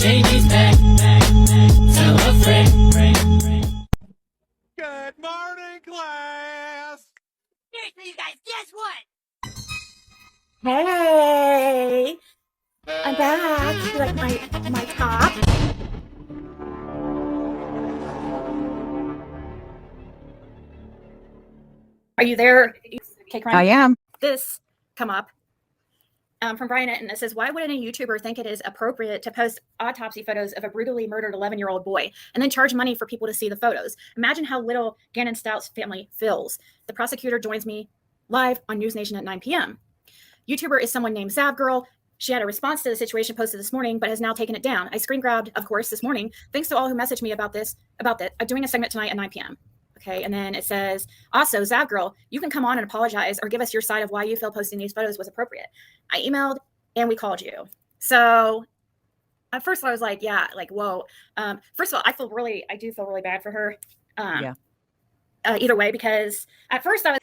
Shady's back. Tell a friend. Good morning, class. Seriously, you guys, guess what? Hey, I'm back. You like my top? Are you there? Okay, I am. This come up from Brian, and it says, why wouldn't a YouTuber think it is appropriate to post autopsy photos of a brutally murdered 11-year-old boy and then charge money for people to see the photos? Imagine how little Gannon Stout's family feels. The prosecutor joins me live on News Nation at 9 p.m. YouTuber is someone named Zavgirl. She had a response to the situation posted this morning, but has now taken it down. I screen grabbed, of course, this morning. Thanks to all who messaged me about that. I'm doing a segment tonight at 9 p.m. Okay, and then it says, also, Zavgirl, you can come on and apologize or give us your side of why you feel posting these photos was appropriate. I emailed and we called you. So at first I was like, yeah, like, whoa. First of all, I do feel really bad for her. Either way, because at first I was.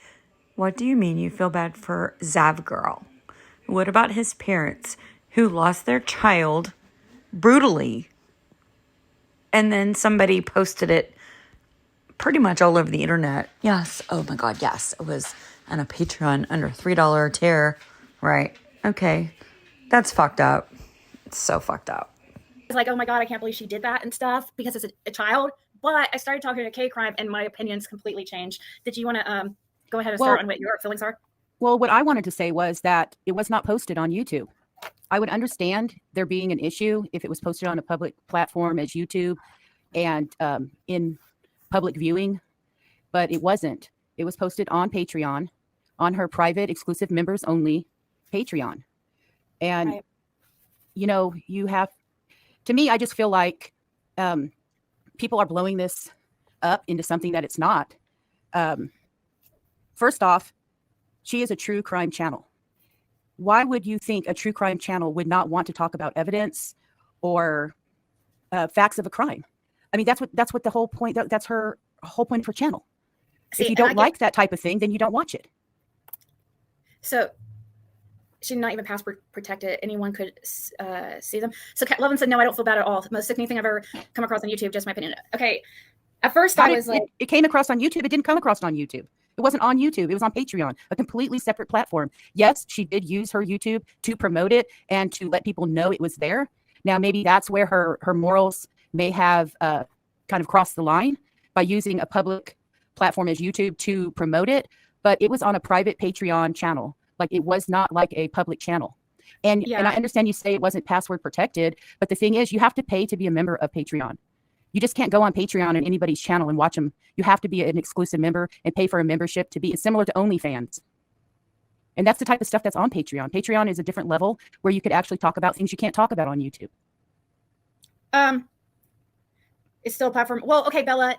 What do you mean you feel bad for Zavgirl? What about his parents who lost their child brutally? And then somebody posted it pretty much all over the internet. Yes. Oh my God. Yes. It was on a Patreon under $3 tier. Right. Okay. That's fucked up. It's so fucked up. It's like, oh my God, I can't believe she did that and stuff because it's a child. But I started talking to K-Crime and my opinions completely changed. Did you want to go ahead and start on what your feelings are? Well, what I wanted to say was that it was not posted on YouTube. I would understand there being an issue if it was posted on a public platform as YouTube and in public viewing, but it wasn't. It was posted on Patreon, on her private, exclusive members only Patreon. And, right. You know, you have, to me, I just feel like people are blowing this up into something that it's not. First off, she is a true crime channel. Why would you think a true crime channel would not want to talk about evidence or facts of a crime? I mean, that's what the whole point. That's her whole point of her channel. See, if you don't like that type of thing, then you don't watch it. So she's not even password protected. Anyone could see them. So Levin said, no, I don't feel bad at all. Most sickening thing I've ever come across on YouTube. Just my opinion. Okay. At first I was like, it came across on YouTube. It didn't come across on YouTube. It wasn't on YouTube. It was on Patreon, a completely separate platform. Yes, she did use her YouTube to promote it and to let people know it was there. Now, maybe that's where her morals may have kind of crossed the line by using a public platform as YouTube to promote it. But it was on a private Patreon channel. Like, it was not like a public channel. And I understand you say it wasn't password protected, but the thing is, you have to pay to be a member of Patreon. You just can't go on Patreon and anybody's channel and watch them. You have to be an exclusive member and pay for a membership to be. It's similar to OnlyFans. And that's the type of stuff that's on Patreon. Patreon is a different level where you could actually talk about things you can't talk about on YouTube. It's still a platform. Well, okay, Bella,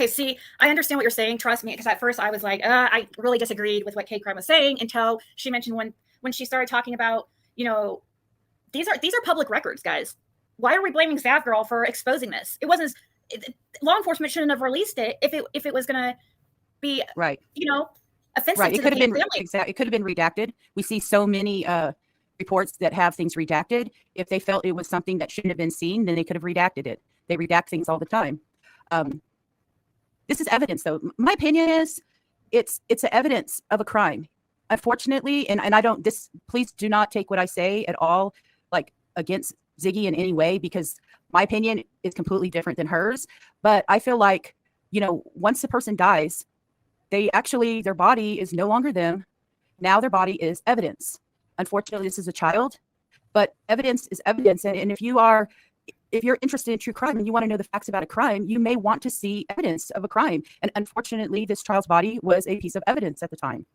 see, I understand what you're saying. Trust me, because at first I was like, I really disagreed with what K-Crime was saying until she mentioned when she started talking about, you know, these are public records, guys. Why are we blaming Zavgirl for exposing this? It wasn't. Law enforcement shouldn't have released it if it was going to be right. You know, offensive. Right. To it could have been family. Exactly. It could have been redacted. We see so many reports that have things redacted. If they felt it was something that shouldn't have been seen, then they could have redacted it. They redact things all the time. This is evidence, though. My opinion is, it's evidence of a crime. Unfortunately, and I don't. Please do not take what I say at all like against Ziggy in any way, because my opinion is completely different than hers. But I feel like, you know, once the person dies, their body is no longer them. Now their body is evidence. Unfortunately, this is a child, but evidence is evidence. And if you're interested in true crime and you want to know the facts about a crime, you may want to see evidence of a crime. And unfortunately, this child's body was a piece of evidence at the time.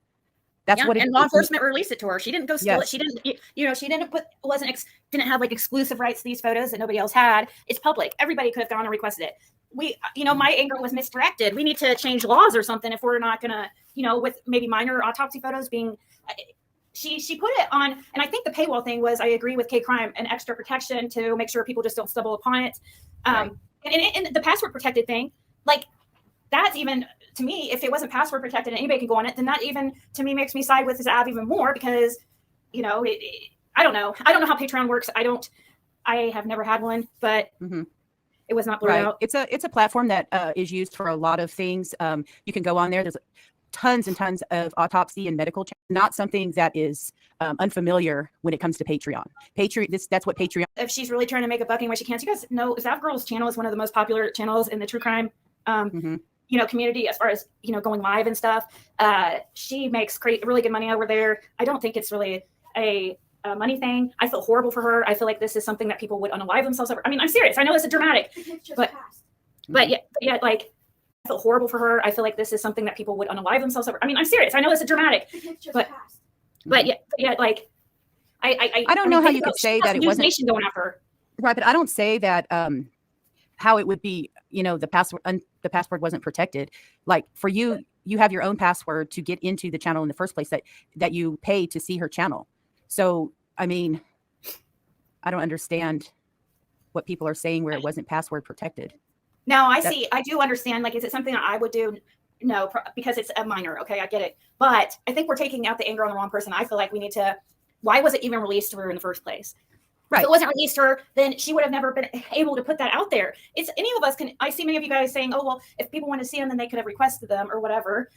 That's what it is. And law enforcement released it to her. She didn't go steal it. She didn't, she didn't have like exclusive rights to these photos that nobody else had. It's public. Everybody could have gone and requested it. My anger was misdirected. We need to change laws or something if we're not going to, with maybe minor autopsy photos being, she put it on. And I think the paywall thing was, I agree with K-Crime, an extra protection to make sure people just don't stumble upon it. Right. And the password protected thing, like, that's even, to me, if it wasn't password protected and anybody can go on it, then that even, to me, makes me side with Zav even more because, I don't know. I don't know how Patreon works. I I have never had one, but Mhm. it was not blurred Right. out. It's a platform that is used for a lot of things. You can go on there. There's tons and tons of autopsy and medical. Not something that is unfamiliar when it comes to Patreon. That's what Patreon. If she's really trying to make a bucking when she can't, you guys know Zav Girl's channel is one of the most popular channels in the true crime, Mhm. community as far as going live and stuff. She makes really good money over there. I don't think it's really a money thing. I feel horrible for her. I feel like this is something that people would unalive themselves over. I mean, I'm serious. I know it's a dramatic, but yeah, like I feel horrible for her. I feel like this is something that people would unalive themselves over. I mean, I'm serious. I know it's a dramatic, but yeah, like I don't know how you could say that it wasn't Nation going after her. right, but I don't say that how it would be. The password wasn't protected. Like for you, you have your own password to get into the channel in the first place that you pay to see her channel. So I mean, I don't understand what people are saying where it wasn't password protected. Now I do understand. Like, is it something that I would do? No, because it's a minor. Okay, I get it. But I think we're taking out the anger on the wrong person. I feel like we need to. Why was it even released to her in the first place? Right. If it wasn't released to her, then she would have never been able to put that out there. It's any of us can. I see many of you guys saying, "Oh well, if people want to see them, then they could have requested them or whatever."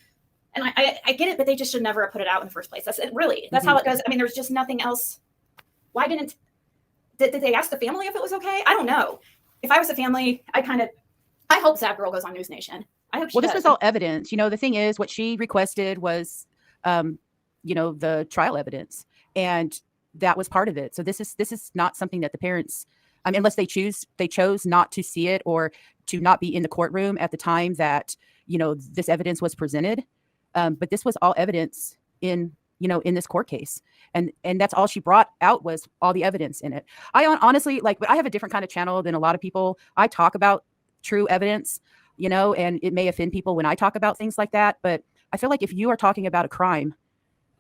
And I get it, but they just should never have put it out in the first place. That's it. Really, that's how it goes. I mean, there's just nothing else. Why did they ask the family if it was okay? I don't know. If I was a family, I hope Zap Girl goes on News Nation. I hope she does. This was all evidence. The thing is, what she requested was, the trial evidence, and that was part of it. So this is not something that the parents, unless they chose not to see it or to not be in the courtroom at the time that this evidence was presented. But this was all evidence in this court case, and that's all she brought out was all the evidence in it. I honestly but I have a different kind of channel than a lot of people. I talk about true evidence, and it may offend people when I talk about things like that. But I feel like if you are talking about a crime,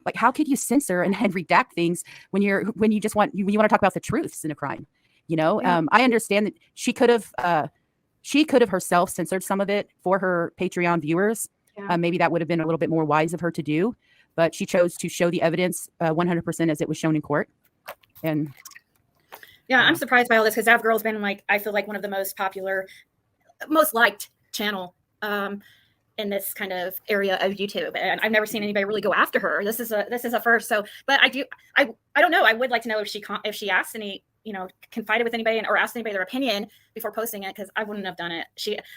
like how could you censor and redact things when you want to talk about the truths in a crime? I understand that she could have herself censored some of it for her Patreon viewers. Yeah. Maybe that would have been a little bit more wise of her to do, but she chose to show the evidence 100% as it was shown in court. And yeah, I'm surprised by all this because Zav Girl's been I feel like one of the most popular, most liked channel in this kind of area of YouTube, and I've never seen anybody really go after her. This is a first. So, but I don't know. I would like to know if she asked any, confided with anybody or asked anybody their opinion before posting it, because I wouldn't have done it.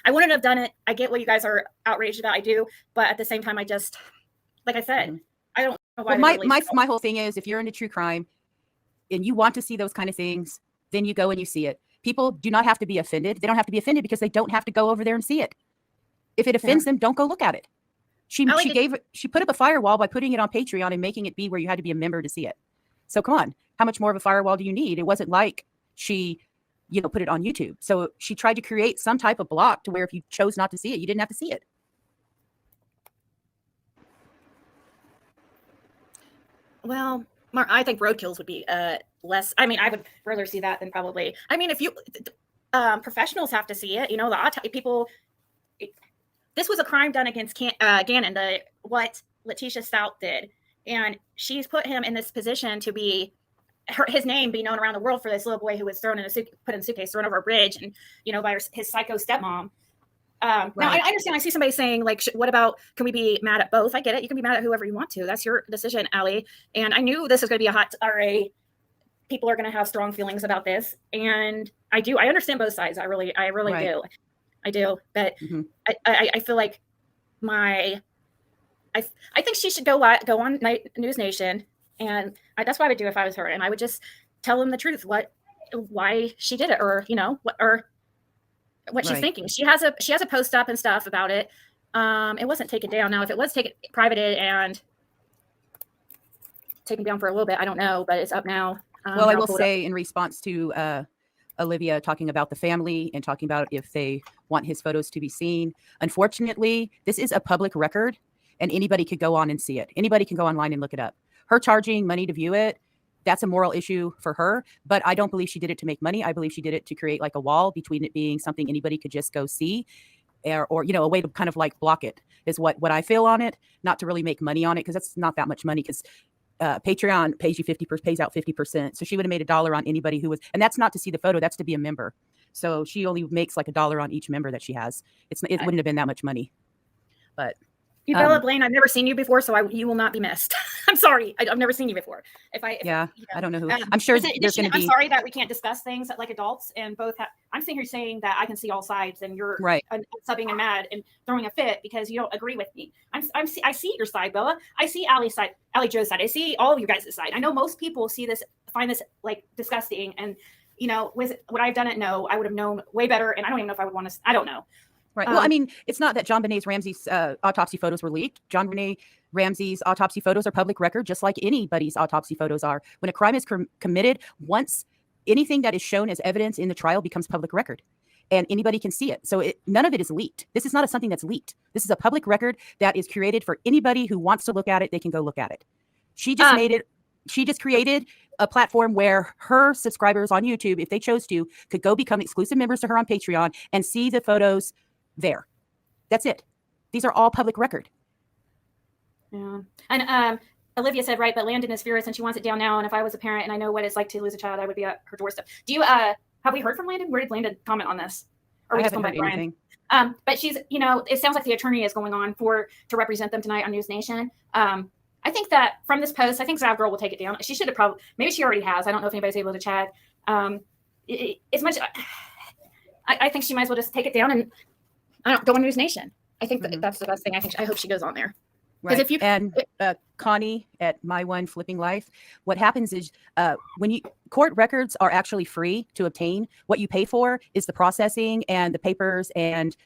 I wouldn't have done it. I get what you guys are outraged about. I do, but at the same time, I just, like I said, I don't know why. Well, my whole thing is, if you're into true crime and you want to see those kind of things, then you go and you see it. People do not have to be offended. They don't have to be offended because they don't have to go over there and see it. If it offends them, don't go look at it. She put up a firewall by putting it on Patreon and making it be where you had to be a member to see it. So come on, how much more of a firewall do you need? It wasn't like she, put it on YouTube. So she tried to create some type of block to where if you chose not to see it, you didn't have to see it. Well, Mark, I think roadkills would be less. I mean, I would rather see that than probably. I mean, if you professionals have to see it, the people. This was a crime done against Gannon, what Letitia Stout did. And she's put him in this position to be his name be known around the world for this little boy who was put in a suitcase, thrown over a bridge, and by his psycho stepmom. Now I understand. I see somebody saying what about? Can we be mad at both? I get it. You can be mad at whoever you want to. That's your decision, Allie. And I knew this was going to be a hot RA. People are going to have strong feelings about this, and I do. I understand both sides. I really do. I do, but I feel like I think she should go on News Nation, and that's what I would do if I was her, and I would just tell them the truth, why she did it, or what she's thinking. She has a post up and stuff about it. It wasn't taken down. Now, if it was taken privated and taken down for a little bit, I don't know, but it's up now. Well, I will say in response to Olivia talking about the family and talking about if they want his photos to be seen. Unfortunately, this is a public record and anybody could go on and see it. Anybody can go online and look it up. Her charging money to view it, that's a moral issue for her, but I don't believe she did it to make money. I believe she did it to create a wall between it being something anybody could just go see or a way to kind of block it is what I feel on it, not to really make money on it, because that's not that much money, because Patreon pays you 50%, pays out 50%. So she would have made $1 on anybody who was, and that's not to see the photo, that's to be a member. So she only makes like $1 on each member that she has. It wouldn't have been that much money, but. Bella Blaine, I've never seen you before, so you will not be missed. I'm sorry. I've never seen you before. I don't know who. I'm sure there's going to be. I'm sorry that we can't discuss things like adults and both have. I'm sitting here saying that I can see all sides and you're right. Subbing and mad and throwing a fit because you don't agree with me. I see your side, Bella. I see Allie's side, Allie Joe's side. I see all of you guys' side. I know most people find this like disgusting. And, would I have done it? No, I would have known way better. And I don't even know if I would want to. I don't know. Right. Well, I mean, it's not that JonBenet Ramsey's autopsy photos were leaked. JonBenet Ramsey's autopsy photos are public record, just like anybody's autopsy photos are. When a crime is committed, once anything that is shown as evidence in the trial becomes public record, and anybody can see it. So none of it is leaked. This is not something that's leaked. This is a public record that is created for anybody who wants to look at it. They can go look at it. She just made it. She just created a platform where her subscribers on YouTube, if they chose to, could go become exclusive members to her on Patreon and see the photos there. That's it. These are all public record. Yeah. And Olivia said, right, but Landon is furious and she wants it down now. And if I was a parent and I know what it's like to lose a child, I would be at her doorstep. Do you have we heard from Landon? Where did Landon comment on this? Or I haven't heard anything. But she's, it sounds like the attorney is going on to represent them tonight on News Nation. I think that from this post, I think Zav Girl will take it down. She should have maybe she already has. I don't know if anybody's able to check. I think she might as well just take it down and go on News Nation. I think that's the best thing. I hope she goes on there. Right. Connie at My One Flipping Life, what happens is when court records are actually free to obtain. What you pay for is the processing and the papers and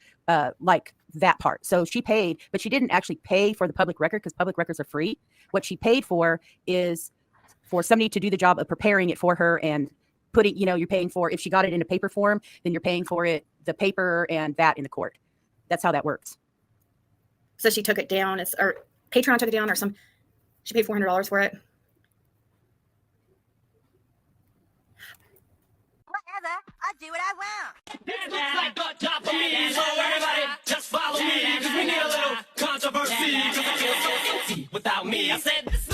like that part. So she paid, but she didn't actually pay for the public record because public records are free. What she paid for is for somebody to do the job of preparing it for her and putting, you're paying for, if she got it in a paper form, then you're paying for it, the paper and that in the court. That's how that works. So she took it down. Or Patreon took it down, or she paid $400 for it. Whatever, I do what I want. This looks like a job for me, so everybody just follow me, cause we need a little controversy, cause I feel so empty without me. I said this